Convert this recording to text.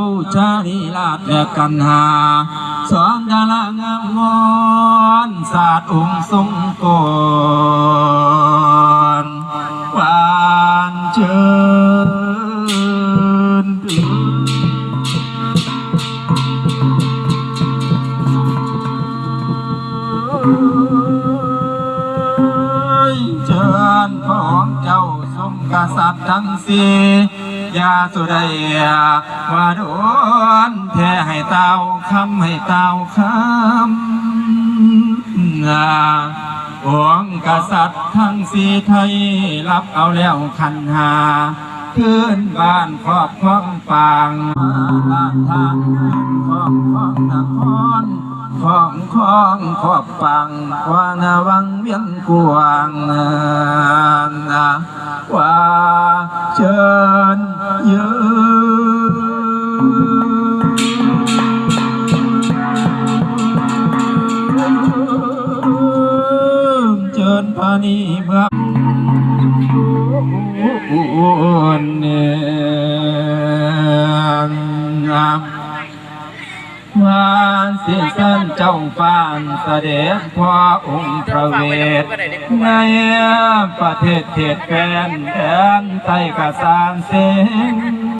ผู้ชาลีลาดและกันหาสองดารางามงอนศาสตร์องค์ทรงกรหวานเชิญเชิญของเจ้าทรงกษัตริย์ทั้งสี่ยาสุดายว่าโดนแท้ให้เต้าคำให้เต้าคำองค์กษัตริย์ทั้งสี่ไทยรับเอาแล้วขันหาขึ้นบ้านครอบครองปางลาดทางของนครของขอบปังวานาวังเวียงกวางว่าเชิญยืนเชิญพานีเมืองว่าเสียสันเจ้าฟ้านเสด็จพ่อองค์พระเวทในประเทศเทศแฟนแดนใต้กระสานเสง